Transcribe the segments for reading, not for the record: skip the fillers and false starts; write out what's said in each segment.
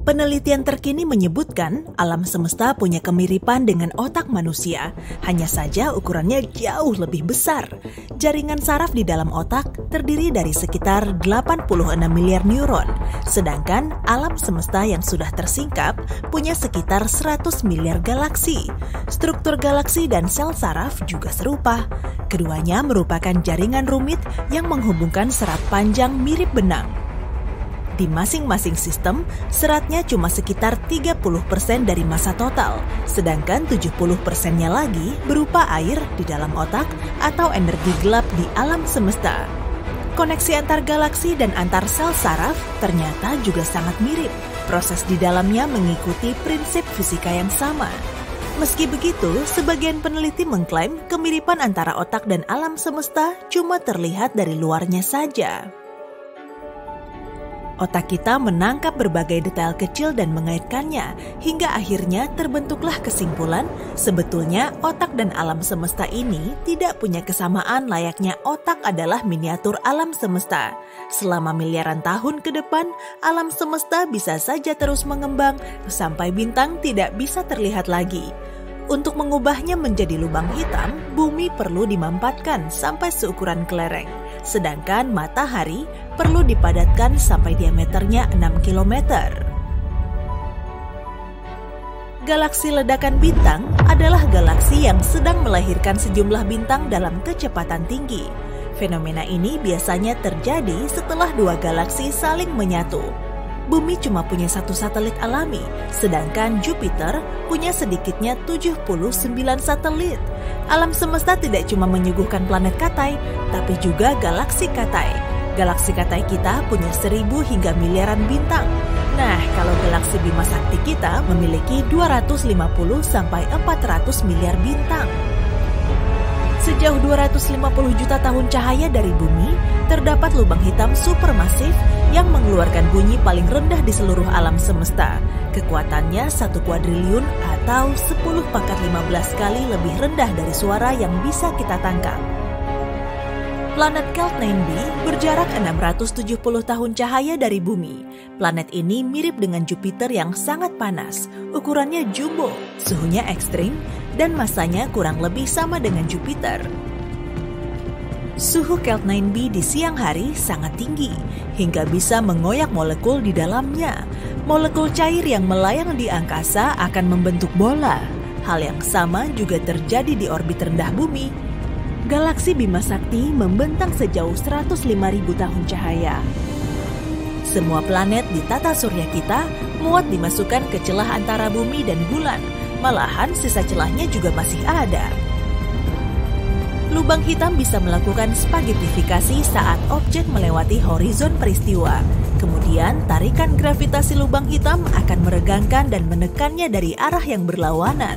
Penelitian terkini menyebutkan alam semesta punya kemiripan dengan otak manusia, hanya saja ukurannya jauh lebih besar. Jaringan saraf di dalam otak terdiri dari sekitar 86 miliar neuron, sedangkan alam semesta yang sudah tersingkap punya sekitar 100 miliar galaksi. Struktur galaksi dan sel saraf juga serupa. Keduanya merupakan jaringan rumit yang menghubungkan serat panjang mirip benang. Di masing-masing sistem, seratnya cuma sekitar 30% dari massa total, sedangkan 70%-nya lagi berupa air di dalam otak atau energi gelap di alam semesta. Koneksi antar galaksi dan antar sel saraf ternyata juga sangat mirip. Proses di dalamnya mengikuti prinsip fisika yang sama. Meski begitu, sebagian peneliti mengklaim kemiripan antara otak dan alam semesta cuma terlihat dari luarnya saja. Otak kita menangkap berbagai detail kecil dan mengaitkannya, hingga akhirnya terbentuklah kesimpulan sebetulnya otak dan alam semesta ini tidak punya kesamaan layaknya otak adalah miniatur alam semesta. Selama miliaran tahun ke depan, alam semesta bisa saja terus mengembang sampai bintang tidak bisa terlihat lagi. Untuk mengubahnya menjadi lubang hitam, bumi perlu dimampatkan sampai seukuran kelereng. Sedangkan matahari perlu dipadatkan sampai diameternya 6 km. Galaksi ledakan bintang adalah galaksi yang sedang melahirkan sejumlah bintang dalam kecepatan tinggi. Fenomena ini biasanya terjadi setelah dua galaksi saling menyatu. Bumi cuma punya satu satelit alami, sedangkan Jupiter punya sedikitnya 79 satelit. Alam semesta tidak cuma menyuguhkan planet Katai, tapi juga galaksi Katai. Galaksi Katai kita punya 1000 hingga miliaran bintang. Nah, kalau galaksi Bima Sakti kita memiliki 250 sampai 400 miliar bintang. Sejauh 250 juta tahun cahaya dari bumi, terdapat lubang hitam supermasif yang mengeluarkan bunyi paling rendah di seluruh alam semesta. Kekuatannya 1 kuadriliun atau 10 pangkat 15 kali lebih rendah dari suara yang bisa kita tangkap. Planet Keltnane b berjarak 670 tahun cahaya dari bumi. Planet ini mirip dengan Jupiter yang sangat panas, ukurannya jumbo, suhunya ekstrim, dan masanya kurang lebih sama dengan Jupiter. Suhu Keltnane b di siang hari sangat tinggi, hingga bisa mengoyak molekul di dalamnya. Molekul cair yang melayang di angkasa akan membentuk bola. Hal yang sama juga terjadi di orbit rendah bumi. Galaksi Bima Sakti membentang sejauh 105.000 tahun cahaya. Semua planet di tata surya kita muat dimasukkan ke celah antara bumi dan bulan. Malahan sisa celahnya juga masih ada. Lubang hitam bisa melakukan spaghettifikasi saat objek melewati horizon peristiwa. Kemudian tarikan gravitasi lubang hitam akan meregangkan dan menekannya dari arah yang berlawanan.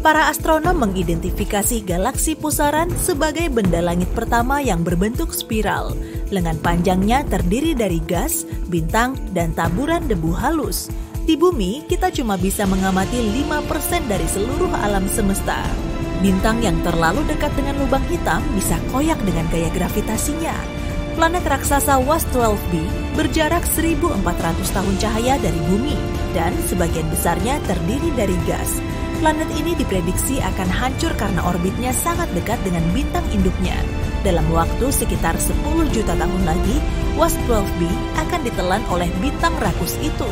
Para astronom mengidentifikasi galaksi pusaran sebagai benda langit pertama yang berbentuk spiral. Lengan panjangnya terdiri dari gas, bintang, dan taburan debu halus. Di bumi, kita cuma bisa mengamati 5% dari seluruh alam semesta. Bintang yang terlalu dekat dengan lubang hitam bisa koyak dengan gaya gravitasinya. Planet raksasa WASP-12b berjarak 1.400 tahun cahaya dari bumi, dan sebagian besarnya terdiri dari gas. Planet ini diprediksi akan hancur karena orbitnya sangat dekat dengan bintang induknya. Dalam waktu sekitar 10 juta tahun lagi, WASP-12b akan ditelan oleh bintang rakus itu.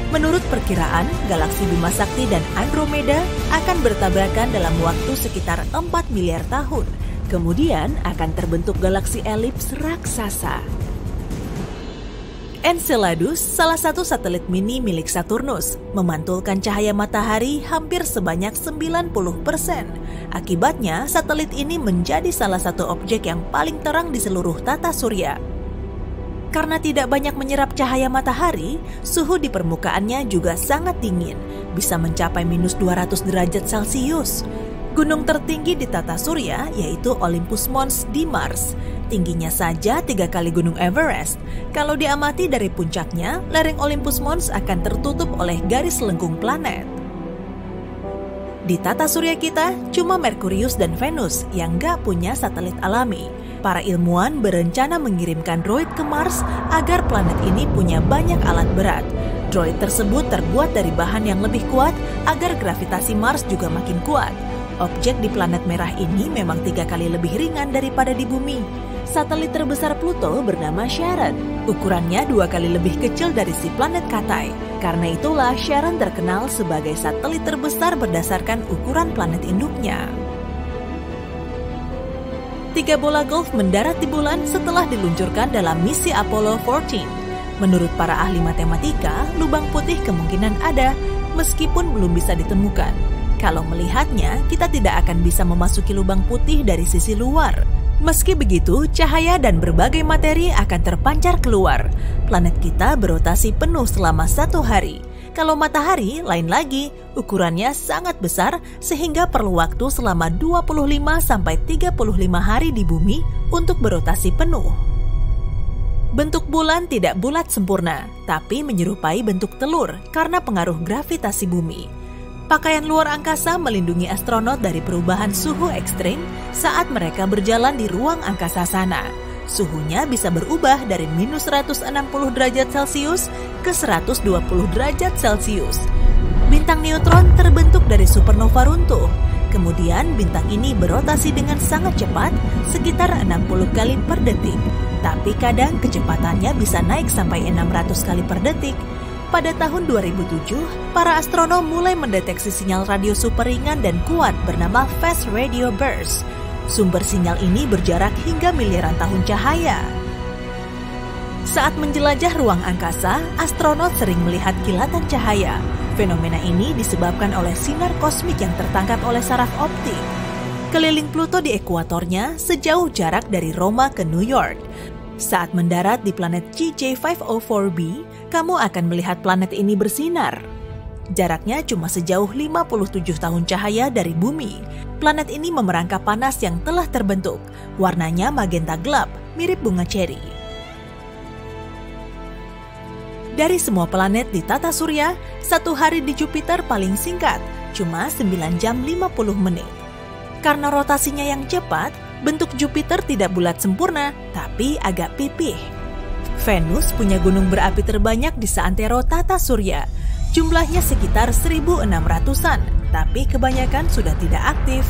Menurut perkiraan, galaksi Bima Sakti dan Andromeda akan bertabrakan dalam waktu sekitar 4 miliar tahun. Kemudian akan terbentuk galaksi elips raksasa. Enceladus, salah satu satelit mini milik Saturnus, memantulkan cahaya matahari hampir sebanyak 90%. Akibatnya, satelit ini menjadi salah satu objek yang paling terang di seluruh tata surya. Karena tidak banyak menyerap cahaya matahari, suhu di permukaannya juga sangat dingin, bisa mencapai minus 200 derajat Celcius. Gunung tertinggi di tata surya yaitu Olympus Mons di Mars. Tingginya saja 3 kali gunung Everest. Kalau diamati dari puncaknya, lereng Olympus Mons akan tertutup oleh garis lengkung planet. Di tata surya kita, cuma Merkurius dan Venus yang nggak punya satelit alami. Para ilmuwan berencana mengirimkan droid ke Mars agar planet ini punya banyak alat berat. Droid tersebut terbuat dari bahan yang lebih kuat agar gravitasi Mars juga makin kuat. Objek di planet merah ini memang 3 kali lebih ringan daripada di bumi. Satelit terbesar Pluto bernama Charon. Ukurannya 2 kali lebih kecil dari si planet Katai. Karena itulah Charon terkenal sebagai satelit terbesar berdasarkan ukuran planet induknya. 3 bola golf mendarat di bulan setelah diluncurkan dalam misi Apollo 14. Menurut para ahli matematika, lubang putih kemungkinan ada, meskipun belum bisa ditemukan. Kalau melihatnya, kita tidak akan bisa memasuki lubang putih dari sisi luar. Meski begitu, cahaya dan berbagai materi akan terpancar keluar. Planet kita berotasi penuh selama 1 hari. Kalau matahari, lain lagi, ukurannya sangat besar sehingga perlu waktu selama 25-35 hari di bumi untuk berotasi penuh. Bentuk bulan tidak bulat sempurna, tapi menyerupai bentuk telur karena pengaruh gravitasi bumi. Pakaian luar angkasa melindungi astronot dari perubahan suhu ekstrim saat mereka berjalan di ruang angkasa sana. Suhunya bisa berubah dari minus 160 derajat Celcius ke 120 derajat Celcius. Bintang neutron terbentuk dari supernova runtuh. Kemudian bintang ini berotasi dengan sangat cepat, sekitar 60 kali per detik. Tapi kadang kecepatannya bisa naik sampai 600 kali per detik. Pada tahun 2007, para astronom mulai mendeteksi sinyal radio super ringan dan kuat bernama Fast Radio Burst. Sumber sinyal ini berjarak hingga miliaran tahun cahaya. Saat menjelajah ruang angkasa, astronot sering melihat kilatan cahaya. Fenomena ini disebabkan oleh sinar kosmik yang tertangkap oleh saraf optik. Keliling Pluto di ekuatornya sejauh jarak dari Roma ke New York. Saat mendarat di planet GJ504b, kamu akan melihat planet ini bersinar. Jaraknya cuma sejauh 57 tahun cahaya dari bumi. Planet ini memerangkap panas yang telah terbentuk. Warnanya magenta gelap, mirip bunga ceri. Dari semua planet di tata surya, 1 hari di Jupiter paling singkat, cuma 9 jam 50 menit. Karena rotasinya yang cepat, bentuk Jupiter tidak bulat sempurna, tapi agak pipih. Venus punya gunung berapi terbanyak di seantero tata surya. Jumlahnya sekitar 1.600-an, tapi kebanyakan sudah tidak aktif.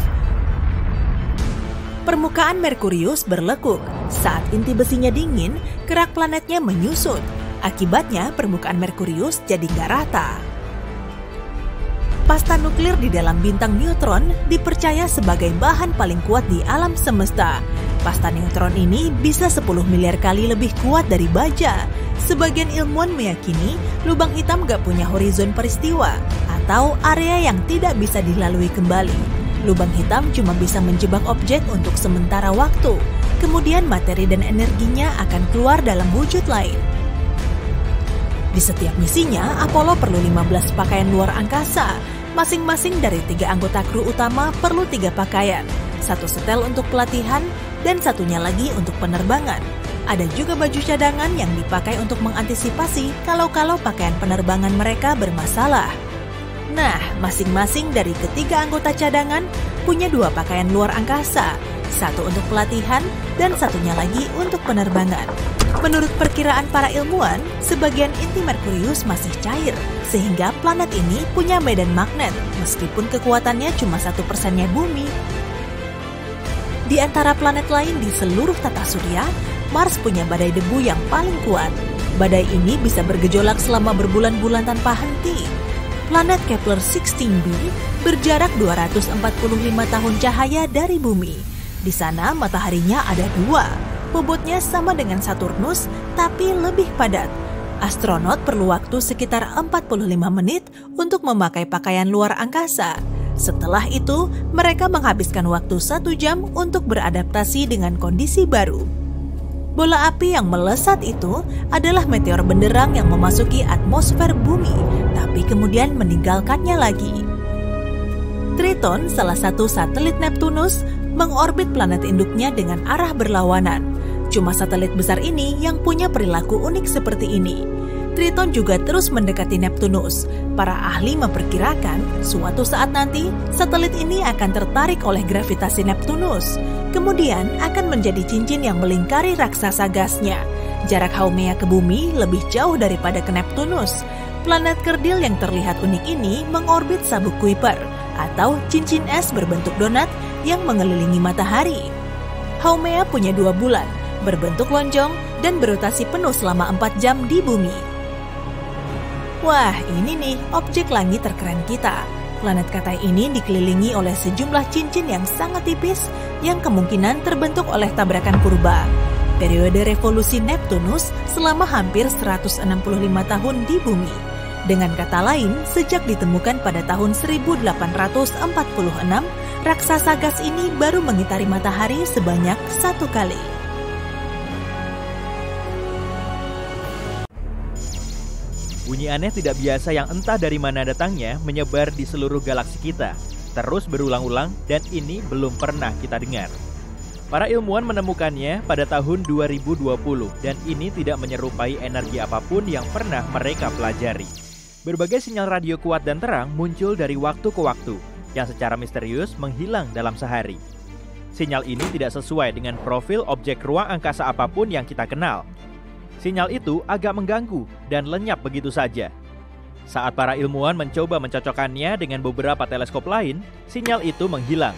Permukaan Merkurius berlekuk. Saat inti besinya dingin, kerak planetnya menyusut. Akibatnya permukaan Merkurius jadi nggak rata. Pasta nuklir di dalam bintang neutron dipercaya sebagai bahan paling kuat di alam semesta. Pasta neutron ini bisa 10 miliar kali lebih kuat dari baja. Sebagian ilmuwan meyakini lubang hitam gak punya horizon peristiwa atau area yang tidak bisa dilalui kembali. Lubang hitam cuma bisa menjebak objek untuk sementara waktu. Kemudian materi dan energinya akan keluar dalam wujud lain. Di setiap misinya, Apollo perlu 15 pakaian luar angkasa. Masing-masing dari 3 anggota kru utama perlu 3 pakaian, 1 setel untuk pelatihan, dan satunya lagi untuk penerbangan. Ada juga baju cadangan yang dipakai untuk mengantisipasi kalau pakaian penerbangan mereka bermasalah. Nah, masing-masing dari ketiga anggota cadangan punya 2 pakaian luar angkasa, 1 untuk pelatihan, dan satunya lagi untuk penerbangan. Menurut perkiraan para ilmuwan, sebagian inti Merkurius masih cair, sehingga planet ini punya medan magnet, meskipun kekuatannya cuma 1%-nya bumi. Di antara planet lain di seluruh tata surya, Mars punya badai debu yang paling kuat. Badai ini bisa bergejolak selama berbulan-bulan tanpa henti. Planet Kepler-16b berjarak 245 tahun cahaya dari bumi. Di sana mataharinya ada 2. Bobotnya sama dengan Saturnus, tapi lebih padat. Astronot perlu waktu sekitar 45 menit untuk memakai pakaian luar angkasa. Setelah itu, mereka menghabiskan waktu 1 jam untuk beradaptasi dengan kondisi baru. Bola api yang melesat itu adalah meteor benderang yang memasuki atmosfer bumi, tapi kemudian meninggalkannya lagi. Triton, salah satu satelit Neptunus, mengorbit planet induknya dengan arah berlawanan. Cuma satelit besar ini yang punya perilaku unik seperti ini. Triton juga terus mendekati Neptunus. Para ahli memperkirakan suatu saat nanti satelit ini akan tertarik oleh gravitasi Neptunus. Kemudian akan menjadi cincin yang melingkari raksasa gasnya. Jarak Haumea ke bumi lebih jauh daripada ke Neptunus. Planet kerdil yang terlihat unik ini mengorbit sabuk Kuiper atau cincin es berbentuk donat yang mengelilingi matahari. Haumea punya 2 bulan, berbentuk lonjong dan berotasi penuh selama 4 jam di bumi. Wah, ini nih objek langit terkeren kita. Planet Katai ini dikelilingi oleh sejumlah cincin yang sangat tipis yang kemungkinan terbentuk oleh tabrakan purba. Periode revolusi Neptunus selama hampir 165 tahun di bumi. Dengan kata lain, sejak ditemukan pada tahun 1846, raksasa gas ini baru mengitari matahari sebanyak 1 kali. Bunyi aneh tidak biasa yang entah dari mana datangnya menyebar di seluruh galaksi kita, terus berulang-ulang dan ini belum pernah kita dengar. Para ilmuwan menemukannya pada tahun 2020 dan ini tidak menyerupai energi apapun yang pernah mereka pelajari. Berbagai sinyal radio kuat dan terang muncul dari waktu ke waktu yang secara misterius menghilang dalam sehari. Sinyal ini tidak sesuai dengan profil objek ruang angkasa apapun yang kita kenal. Sinyal itu agak mengganggu dan lenyap begitu saja. Saat para ilmuwan mencoba mencocokkannya dengan beberapa teleskop lain, sinyal itu menghilang.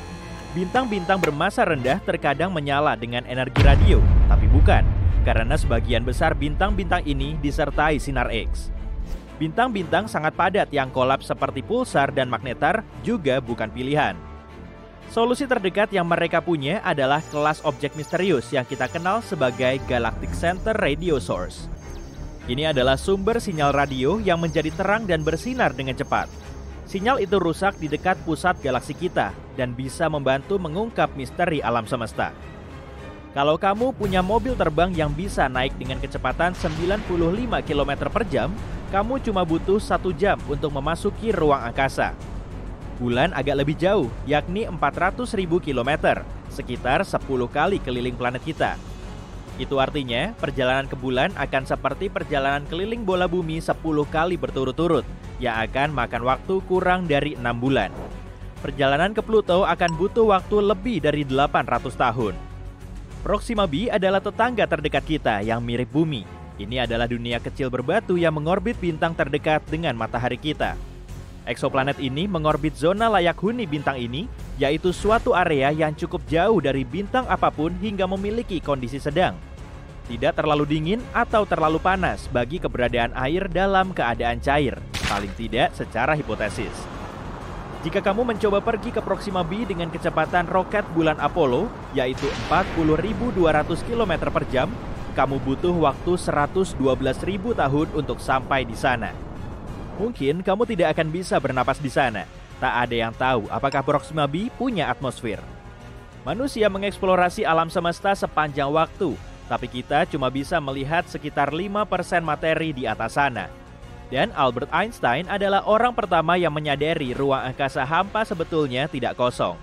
Bintang-bintang bermassa rendah terkadang menyala dengan energi radio, tapi bukan, karena sebagian besar bintang-bintang ini disertai sinar X. Bintang-bintang sangat padat yang kolaps seperti pulsar dan magnetar juga bukan pilihan. Solusi terdekat yang mereka punya adalah kelas objek misterius yang kita kenal sebagai Galactic Center Radio Source. Ini adalah sumber sinyal radio yang menjadi terang dan bersinar dengan cepat. Sinyal itu rusak di dekat pusat galaksi kita dan bisa membantu mengungkap misteri alam semesta. Kalau kamu punya mobil terbang yang bisa naik dengan kecepatan 95 km per jam, kamu cuma butuh 1 jam untuk memasuki ruang angkasa. Bulan agak lebih jauh, yakni 400.000 km, sekitar 10 kali keliling planet kita. Itu artinya, perjalanan ke bulan akan seperti perjalanan keliling bola bumi 10 kali berturut-turut, yang akan makan waktu kurang dari 6 bulan. Perjalanan ke Pluto akan butuh waktu lebih dari 800 tahun. Proxima b adalah tetangga terdekat kita yang mirip bumi. Ini adalah dunia kecil berbatu yang mengorbit bintang terdekat dengan matahari kita. Eksoplanet ini mengorbit zona layak huni bintang ini, yaitu suatu area yang cukup jauh dari bintang apapun hingga memiliki kondisi sedang. Tidak terlalu dingin atau terlalu panas bagi keberadaan air dalam keadaan cair, paling tidak secara hipotesis. Jika kamu mencoba pergi ke Proxima b dengan kecepatan roket bulan Apollo, yaitu 40.200 km per jam, kamu butuh waktu 112.000 tahun untuk sampai di sana. Mungkin kamu tidak akan bisa bernapas di sana. Tak ada yang tahu apakah Proxima b punya atmosfer. Manusia mengeksplorasi alam semesta sepanjang waktu, tapi kita cuma bisa melihat sekitar 5% materi di atas sana. Dan Albert Einstein adalah orang pertama yang menyadari ruang angkasa hampa sebetulnya tidak kosong.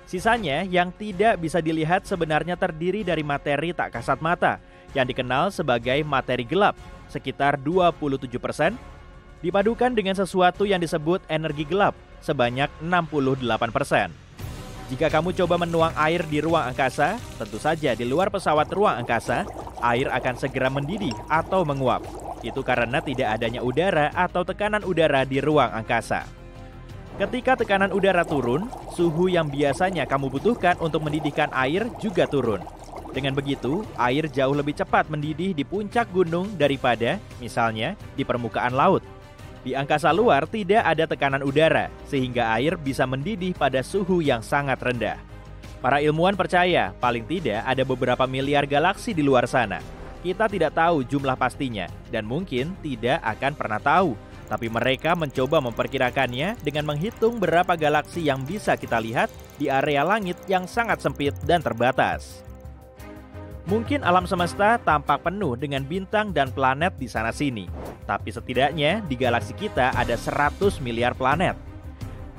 Sisanya yang tidak bisa dilihat sebenarnya terdiri dari materi tak kasat mata, yang dikenal sebagai materi gelap, sekitar 27%, dipadukan dengan sesuatu yang disebut energi gelap sebanyak 68%. Jika kamu coba menuang air di ruang angkasa, tentu saja di luar pesawat ruang angkasa, air akan segera mendidih atau menguap. Itu karena tidak adanya udara atau tekanan udara di ruang angkasa. Ketika tekanan udara turun, suhu yang biasanya kamu butuhkan untuk mendidihkan air juga turun. Dengan begitu, air jauh lebih cepat mendidih di puncak gunung daripada, misalnya, di permukaan laut. Di angkasa luar tidak ada tekanan udara, sehingga air bisa mendidih pada suhu yang sangat rendah. Para ilmuwan percaya, paling tidak ada beberapa miliar galaksi di luar sana. Kita tidak tahu jumlah pastinya, dan mungkin tidak akan pernah tahu. Tapi mereka mencoba memperkirakannya dengan menghitung berapa galaksi yang bisa kita lihat di area langit yang sangat sempit dan terbatas. Mungkin alam semesta tampak penuh dengan bintang dan planet di sana-sini. Tapi setidaknya di galaksi kita ada 100 miliar planet.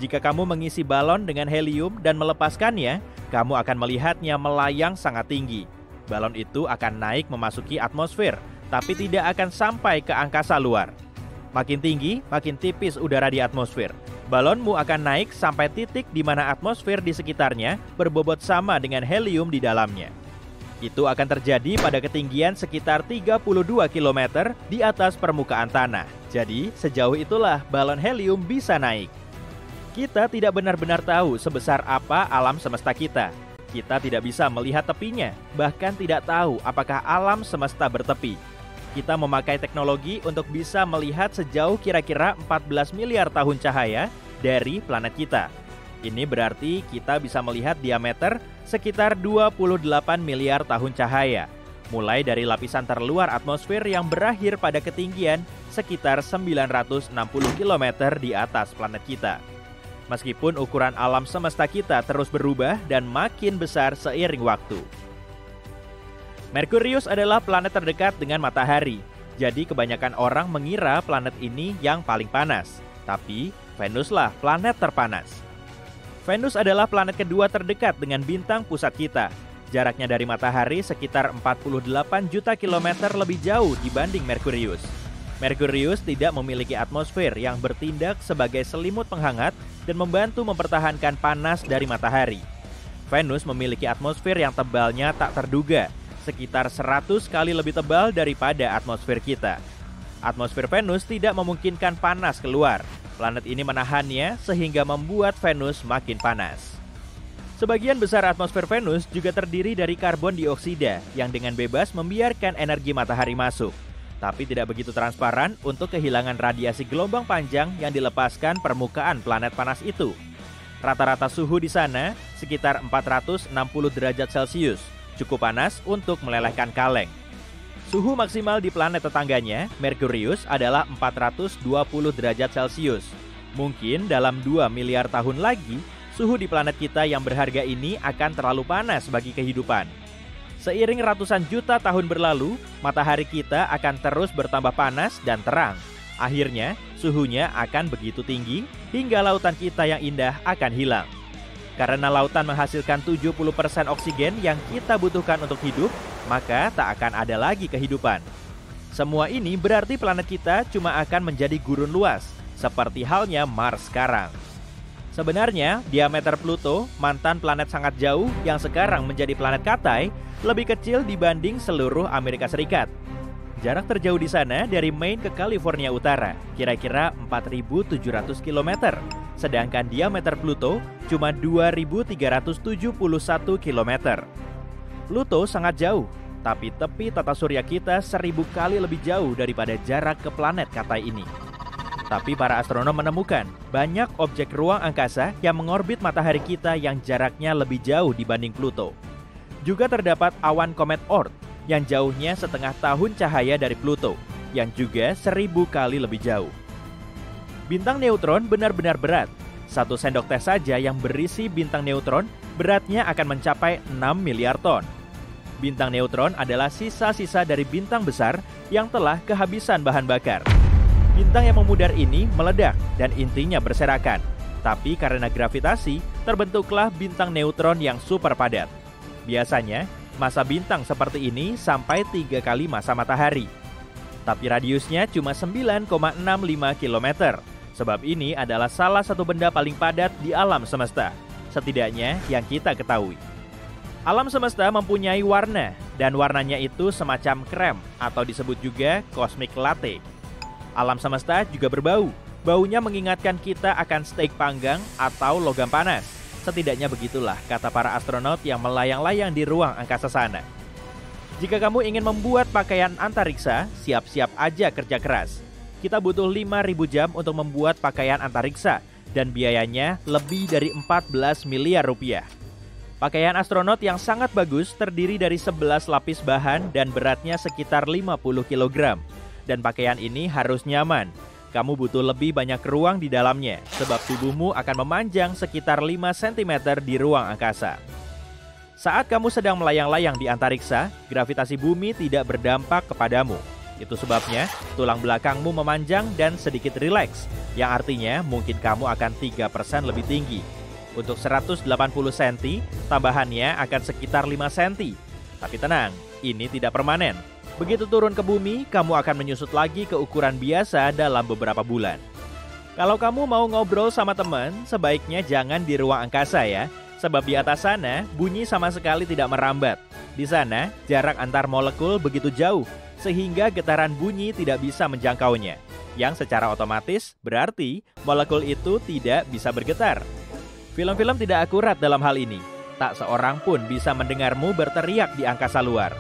Jika kamu mengisi balon dengan helium dan melepaskannya, kamu akan melihatnya melayang sangat tinggi. Balon itu akan naik memasuki atmosfer, tapi tidak akan sampai ke angkasa luar. Makin tinggi, makin tipis udara di atmosfer. Balonmu akan naik sampai titik di mana atmosfer di sekitarnya berbobot sama dengan helium di dalamnya. Itu akan terjadi pada ketinggian sekitar 32 km di atas permukaan tanah. Jadi, sejauh itulah balon helium bisa naik. Kita tidak benar-benar tahu sebesar apa alam semesta kita. Kita tidak bisa melihat tepinya, bahkan tidak tahu apakah alam semesta bertepi. Kita memakai teknologi untuk bisa melihat sejauh kira-kira 14 miliar tahun cahaya dari planet kita. Ini berarti kita bisa melihat diameter sekitar 28 miliar tahun cahaya, mulai dari lapisan terluar atmosfer yang berakhir pada ketinggian sekitar 960 km di atas planet kita. Meskipun ukuran alam semesta kita terus berubah dan makin besar seiring waktu. Merkurius adalah planet terdekat dengan matahari, jadi kebanyakan orang mengira planet ini yang paling panas. Tapi, Venuslah planet terpanas. Venus adalah planet kedua terdekat dengan bintang pusat kita. Jaraknya dari matahari sekitar 48 juta kilometer lebih jauh dibanding Merkurius. Merkurius tidak memiliki atmosfer yang bertindak sebagai selimut penghangat dan membantu mempertahankan panas dari matahari. Venus memiliki atmosfer yang tebalnya tak terduga, sekitar 100 kali lebih tebal daripada atmosfer kita. Atmosfer Venus tidak memungkinkan panas keluar. Planet ini menahannya sehingga membuat Venus makin panas. Sebagian besar atmosfer Venus juga terdiri dari karbon dioksida yang dengan bebas membiarkan energi matahari masuk, tapi tidak begitu transparan untuk kehilangan radiasi gelombang panjang yang dilepaskan permukaan planet panas itu. Rata-rata suhu di sana sekitar 460 derajat Celcius, cukup panas untuk melelehkan kaleng. Suhu maksimal di planet tetangganya, Merkurius, adalah 420 derajat Celcius. Mungkin dalam 2 miliar tahun lagi, suhu di planet kita yang berharga ini akan terlalu panas bagi kehidupan. Seiring ratusan juta tahun berlalu, matahari kita akan terus bertambah panas dan terang. Akhirnya, suhunya akan begitu tinggi hingga lautan kita yang indah akan hilang. Karena lautan menghasilkan 70% oksigen yang kita butuhkan untuk hidup, maka tak akan ada lagi kehidupan. Semua ini berarti planet kita cuma akan menjadi gurun luas, seperti halnya Mars sekarang. Sebenarnya, diameter Pluto, mantan planet sangat jauh yang sekarang menjadi planet Katai, lebih kecil dibanding seluruh Amerika Serikat. Jarak terjauh di sana dari Maine ke California Utara, kira-kira 4.700 km. Sedangkan diameter Pluto cuma 2.371 km. Pluto sangat jauh, tapi tepi tata surya kita 1000 kali lebih jauh daripada jarak ke planet Katai ini. Tapi para astronom menemukan banyak objek ruang angkasa yang mengorbit matahari kita yang jaraknya lebih jauh dibanding Pluto. Juga terdapat awan komet Oort yang jauhnya setengah tahun cahaya dari Pluto, yang juga 1000 kali lebih jauh. Bintang neutron benar-benar berat. 1 sendok teh saja yang berisi bintang neutron beratnya akan mencapai 6 miliar ton. Bintang neutron adalah sisa-sisa dari bintang besar yang telah kehabisan bahan bakar. Bintang yang memudar ini meledak dan intinya berserakan. Tapi karena gravitasi, terbentuklah bintang neutron yang super padat. Biasanya, massa bintang seperti ini sampai 3 kali massa matahari. Tapi radiusnya cuma 9,65 km. Sebab ini adalah salah satu benda paling padat di alam semesta, setidaknya yang kita ketahui. Alam semesta mempunyai warna, dan warnanya itu semacam krem atau disebut juga cosmic latte. Alam semesta juga berbau. Baunya mengingatkan kita akan steak panggang atau logam panas. Setidaknya begitulah kata para astronot yang melayang-layang di ruang angkasa sana. Jika kamu ingin membuat pakaian antariksa, siap-siap aja kerja keras. Kita butuh 5.000 jam untuk membuat pakaian antariksa dan biayanya lebih dari 14 miliar rupiah. Pakaian astronot yang sangat bagus terdiri dari 11 lapis bahan dan beratnya sekitar 50 kg. Dan pakaian ini harus nyaman. Kamu butuh lebih banyak ruang di dalamnya sebab tubuhmu akan memanjang sekitar 5 cm di ruang angkasa. Saat kamu sedang melayang-layang di antariksa, gravitasi bumi tidak berdampak kepadamu. Itu sebabnya tulang belakangmu memanjang dan sedikit rileks, yang artinya mungkin kamu akan 3% lebih tinggi. Untuk 180 cm, tambahannya akan sekitar 5 cm. Tapi tenang, ini tidak permanen. Begitu turun ke bumi, kamu akan menyusut lagi ke ukuran biasa dalam beberapa bulan. Kalau kamu mau ngobrol sama teman, sebaiknya jangan di ruang angkasa ya, sebab di atas sana bunyi sama sekali tidak merambat. Di sana, jarak antar molekul begitu jauh, sehingga getaran bunyi tidak bisa menjangkaunya, yang secara otomatis berarti molekul itu tidak bisa bergetar. Film-film tidak akurat dalam hal ini. Tak seorang pun bisa mendengarmu berteriak di angkasa luar.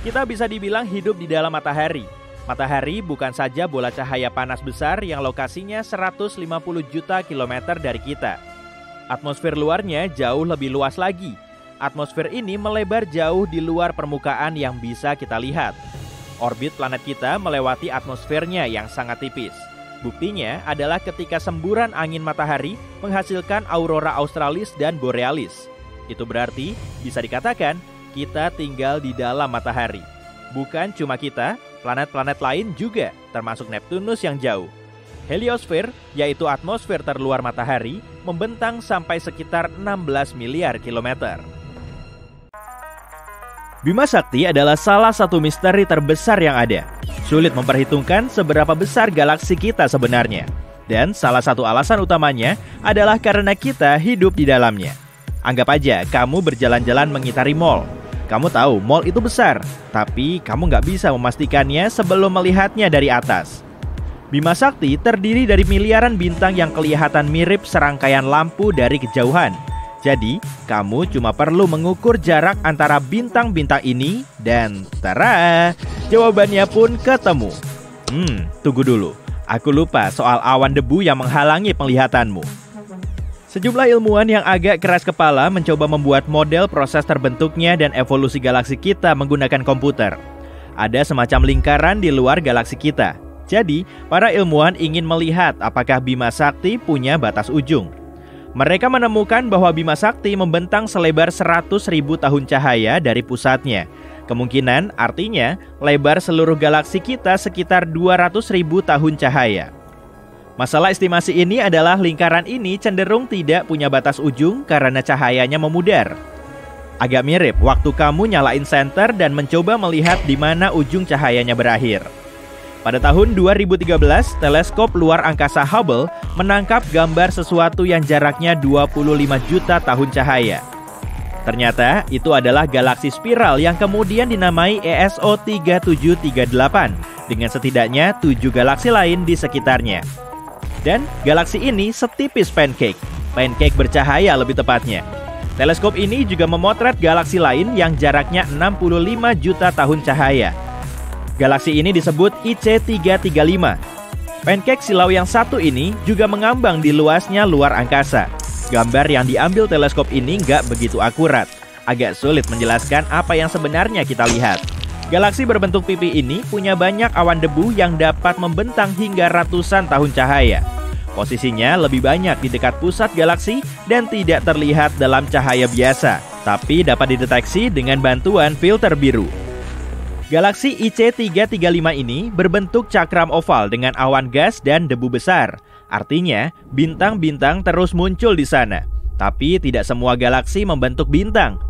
Kita bisa dibilang hidup di dalam matahari. Matahari bukan saja bola cahaya panas besar yang lokasinya 150 juta kilometer dari kita. Atmosfer luarnya jauh lebih luas lagi. Atmosfer ini melebar jauh di luar permukaan yang bisa kita lihat. Orbit planet kita melewati atmosfernya yang sangat tipis. Buktinya adalah ketika semburan angin matahari menghasilkan aurora australis dan borealis. Itu berarti bisa dikatakan kita tinggal di dalam matahari. Bukan cuma kita, planet-planet lain juga, termasuk Neptunus yang jauh. Heliosfer, yaitu atmosfer terluar matahari, membentang sampai sekitar 16 miliar kilometer. Bima Sakti adalah salah satu misteri terbesar yang ada. Sulit memperhitungkan seberapa besar galaksi kita sebenarnya. Dan salah satu alasan utamanya adalah karena kita hidup di dalamnya. Anggap aja kamu berjalan-jalan mengitari mall. Kamu tahu mall itu besar, tapi kamu nggak bisa memastikannya sebelum melihatnya dari atas. Bima Sakti terdiri dari miliaran bintang yang kelihatan mirip serangkaian lampu dari kejauhan. Jadi, kamu cuma perlu mengukur jarak antara bintang-bintang ini dan tara, jawabannya pun ketemu. Tunggu dulu. Aku lupa soal awan debu yang menghalangi penglihatanmu. Sejumlah ilmuwan yang agak keras kepala mencoba membuat model proses terbentuknya dan evolusi galaksi kita menggunakan komputer. Ada semacam lingkaran di luar galaksi kita. Jadi, para ilmuwan ingin melihat apakah Bima Sakti punya batas ujung. Mereka menemukan bahwa Bima Sakti membentang selebar 100.000 tahun cahaya dari pusatnya. Kemungkinan artinya lebar seluruh galaksi kita sekitar 200.000 tahun cahaya. Masalah estimasi ini adalah lingkaran ini cenderung tidak punya batas ujung karena cahayanya memudar. Agak mirip waktu kamu nyalain senter dan mencoba melihat di mana ujung cahayanya berakhir. Pada tahun 2013, teleskop luar angkasa Hubble menangkap gambar sesuatu yang jaraknya 25 juta tahun cahaya. Ternyata itu adalah galaksi spiral yang kemudian dinamai ESO 3738 dengan setidaknya 7 galaksi lain di sekitarnya. Dan galaksi ini setipis pancake bercahaya lebih tepatnya. Teleskop ini juga memotret galaksi lain yang jaraknya 65 juta tahun cahaya. Galaksi ini disebut IC335. Pancake silau yang satu ini juga mengambang di luasnya luar angkasa. Gambar yang diambil teleskop ini nggak begitu akurat. Agak sulit menjelaskan apa yang sebenarnya kita lihat. Galaksi berbentuk pipi ini punya banyak awan debu yang dapat membentang hingga ratusan tahun cahaya. Posisinya lebih banyak di dekat pusat galaksi dan tidak terlihat dalam cahaya biasa, tapi dapat dideteksi dengan bantuan filter biru. Galaksi IC335 ini berbentuk cakram oval dengan awan gas dan debu besar. Artinya, bintang-bintang terus muncul di sana. Tapi tidak semua galaksi membentuk bintang.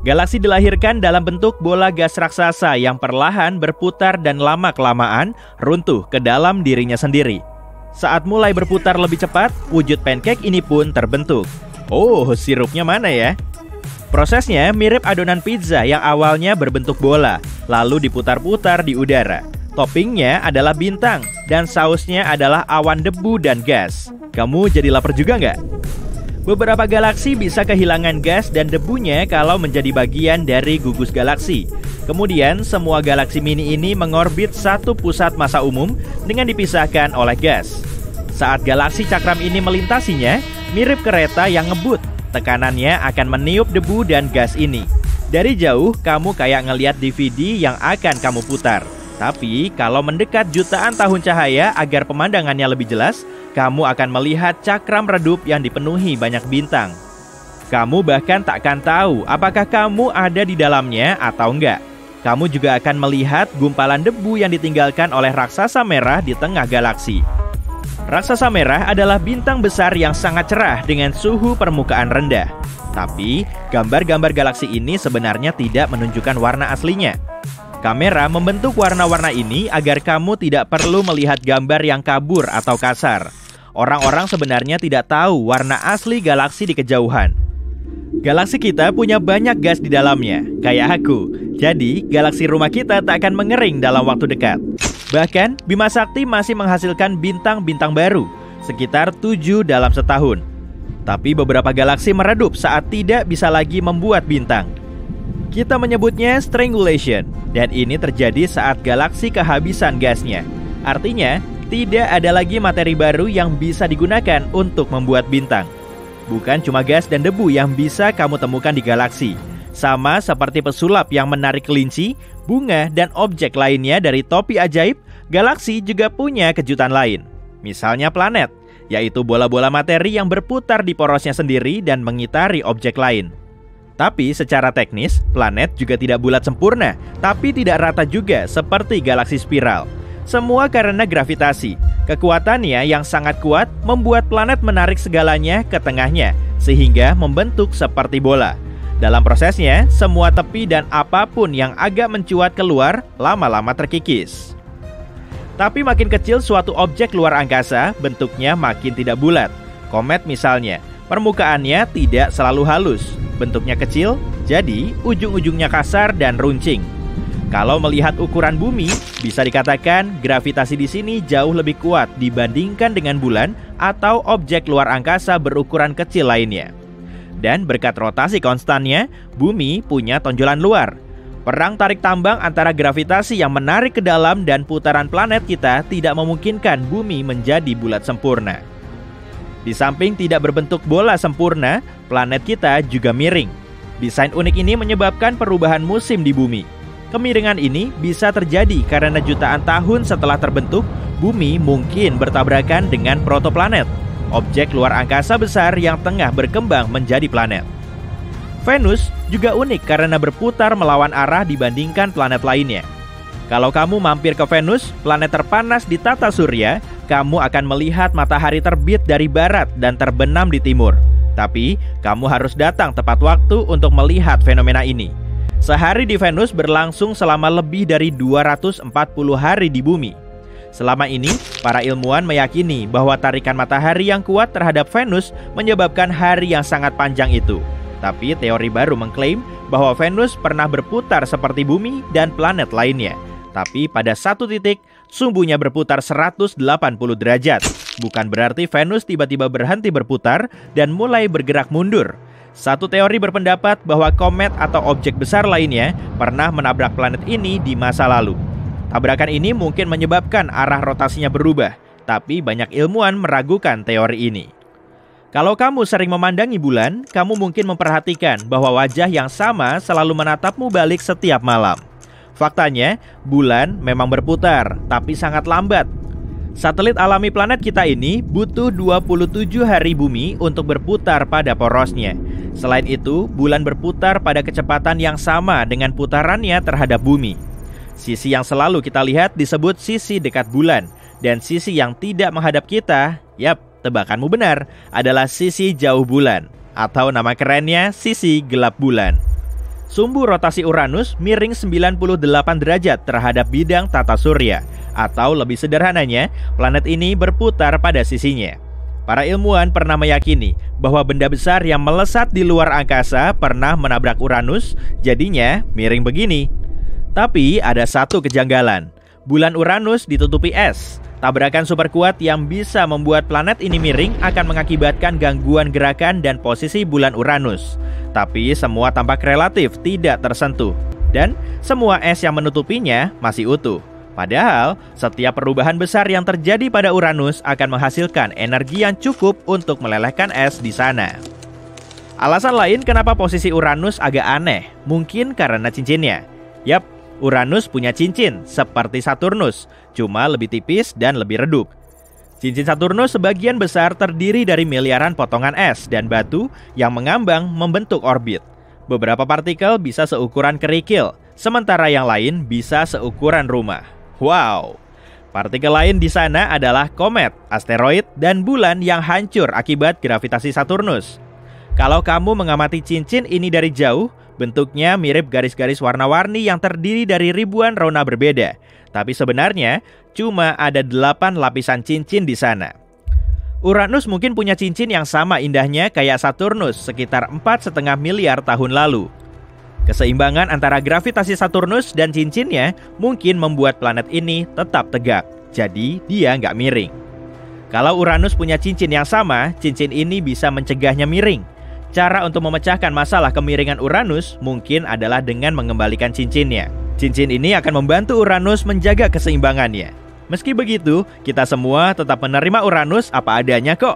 Galaksi dilahirkan dalam bentuk bola gas raksasa yang perlahan berputar dan lama-kelamaan runtuh ke dalam dirinya sendiri. Saat mulai berputar lebih cepat, wujud pancake ini pun terbentuk. Oh, sirupnya mana ya? Prosesnya mirip adonan pizza yang awalnya berbentuk bola, lalu diputar-putar di udara. Toppingnya adalah bintang, dan sausnya adalah awan debu dan gas. Kamu jadi lapar juga nggak? Beberapa galaksi bisa kehilangan gas dan debunya kalau menjadi bagian dari gugus galaksi. Kemudian, semua galaksi mini ini mengorbit satu pusat massa umum dengan dipisahkan oleh gas. Saat galaksi cakram ini melintasinya, mirip kereta yang ngebut. Tekanannya akan meniup debu dan gas ini. Dari jauh, kamu kayak ngelihat DVD yang akan kamu putar. Tapi, kalau mendekat jutaan tahun cahaya agar pemandangannya lebih jelas, kamu akan melihat cakram redup yang dipenuhi banyak bintang. Kamu bahkan takkan tahu apakah kamu ada di dalamnya atau enggak. Kamu juga akan melihat gumpalan debu yang ditinggalkan oleh raksasa merah di tengah galaksi. Raksasa merah adalah bintang besar yang sangat cerah dengan suhu permukaan rendah. Tapi, gambar-gambar galaksi ini sebenarnya tidak menunjukkan warna aslinya. Kamera membentuk warna-warna ini agar kamu tidak perlu melihat gambar yang kabur atau kasar. Orang-orang sebenarnya tidak tahu warna asli galaksi di kejauhan. Galaksi kita punya banyak gas di dalamnya, kayak aku. Jadi, galaksi rumah kita tak akan mengering dalam waktu dekat. Bahkan, Bima Sakti masih menghasilkan bintang-bintang baru, sekitar 7 dalam setahun. Tapi beberapa galaksi meredup saat tidak bisa lagi membuat bintang. Kita menyebutnya strangulation, dan ini terjadi saat galaksi kehabisan gasnya. Artinya, tidak ada lagi materi baru yang bisa digunakan untuk membuat bintang. Bukan cuma gas dan debu yang bisa kamu temukan di galaksi. Sama seperti pesulap yang menarik kelinci, bunga, dan objek lainnya dari topi ajaib, galaksi juga punya kejutan lain. Misalnya planet, yaitu bola-bola materi yang berputar di porosnya sendiri dan mengitari objek lain. Tapi secara teknis, planet juga tidak bulat sempurna, tapi tidak rata juga seperti galaksi spiral. Semua karena gravitasi. Kekuatannya yang sangat kuat membuat planet menarik segalanya ke tengahnya, sehingga membentuk seperti bola. Dalam prosesnya, semua tepi dan apapun yang agak mencuat keluar lama-lama terkikis. Tapi makin kecil suatu objek luar angkasa, bentuknya makin tidak bulat. Komet misalnya, permukaannya tidak selalu halus. Bentuknya kecil, jadi ujung-ujungnya kasar dan runcing. Kalau melihat ukuran bumi, bisa dikatakan gravitasi di sini jauh lebih kuat dibandingkan dengan bulan atau objek luar angkasa berukuran kecil lainnya. Dan berkat rotasi konstannya, bumi punya tonjolan luar. Perang tarik tambang antara gravitasi yang menarik ke dalam dan putaran planet kita tidak memungkinkan bumi menjadi bulat sempurna. Di samping tidak berbentuk bola sempurna, planet kita juga miring. Desain unik ini menyebabkan perubahan musim di bumi. Kemiringan ini bisa terjadi karena jutaan tahun setelah terbentuk, bumi mungkin bertabrakan dengan protoplanet, objek luar angkasa besar yang tengah berkembang menjadi planet. Venus juga unik karena berputar melawan arah dibandingkan planet lainnya. Kalau kamu mampir ke Venus, planet terpanas di tata surya, kamu akan melihat matahari terbit dari barat dan terbenam di timur. Tapi, kamu harus datang tepat waktu untuk melihat fenomena ini. Sehari di Venus berlangsung selama lebih dari 240 hari di bumi. Selama ini, para ilmuwan meyakini bahwa tarikan matahari yang kuat terhadap Venus menyebabkan hari yang sangat panjang itu. Tapi teori baru mengklaim bahwa Venus pernah berputar seperti bumi dan planet lainnya. Tapi pada satu titik, sumbunya berputar 180 derajat. Bukan berarti Venus tiba-tiba berhenti berputar dan mulai bergerak mundur. Satu teori berpendapat bahwa komet atau objek besar lainnya pernah menabrak planet ini di masa lalu. Tabrakan ini mungkin menyebabkan arah rotasinya berubah, tapi banyak ilmuwan meragukan teori ini. Kalau kamu sering memandangi bulan, kamu mungkin memperhatikan bahwa wajah yang sama selalu menatapmu balik setiap malam. Faktanya, bulan memang berputar, tapi sangat lambat. Satelit alami planet kita ini butuh 27 hari bumi untuk berputar pada porosnya. Selain itu, bulan berputar pada kecepatan yang sama dengan putarannya terhadap bumi. Sisi yang selalu kita lihat disebut sisi dekat bulan, dan sisi yang tidak menghadap kita, yap, tebakanmu benar, adalah sisi jauh bulan, atau nama kerennya sisi gelap bulan. Sumbu rotasi Uranus miring 98 derajat terhadap bidang tata surya, atau lebih sederhananya, planet ini berputar pada sisinya. Para ilmuwan pernah meyakini bahwa benda besar yang melesat di luar angkasa pernah menabrak Uranus, jadinya miring begini. Tapi ada satu kejanggalan, bulan Uranus ditutupi es. Tabrakan super kuat yang bisa membuat planet ini miring akan mengakibatkan gangguan gerakan dan posisi bulan Uranus. Tapi semua tampak relatif tidak tersentuh. Dan semua es yang menutupinya masih utuh. Padahal, setiap perubahan besar yang terjadi pada Uranus akan menghasilkan energi yang cukup untuk melelehkan es di sana. Alasan lain kenapa posisi Uranus agak aneh, mungkin karena cincinnya. Yap, Uranus punya cincin seperti Saturnus, cuma lebih tipis dan lebih redup. Cincin Saturnus sebagian besar terdiri dari miliaran potongan es dan batu yang mengambang membentuk orbit. Beberapa partikel bisa seukuran kerikil, sementara yang lain bisa seukuran rumah. Wow! Partikel lain di sana adalah komet, asteroid, dan bulan yang hancur akibat gravitasi Saturnus. Kalau kamu mengamati cincin ini dari jauh, Bentuknya mirip garis-garis warna-warni yang terdiri dari ribuan rona berbeda. Tapi sebenarnya cuma ada 8 lapisan cincin di sana. Uranus mungkin punya cincin yang sama indahnya kayak Saturnus sekitar 4,5 miliar tahun lalu. Keseimbangan antara gravitasi Saturnus dan cincinnya mungkin membuat planet ini tetap tegak. Jadi dia nggak miring. Kalau Uranus punya cincin yang sama, cincin ini bisa mencegahnya miring. Cara untuk memecahkan masalah kemiringan Uranus mungkin adalah dengan mengembalikan cincinnya. Cincin ini akan membantu Uranus menjaga keseimbangannya. Meski begitu, kita semua tetap menerima Uranus apa adanya kok.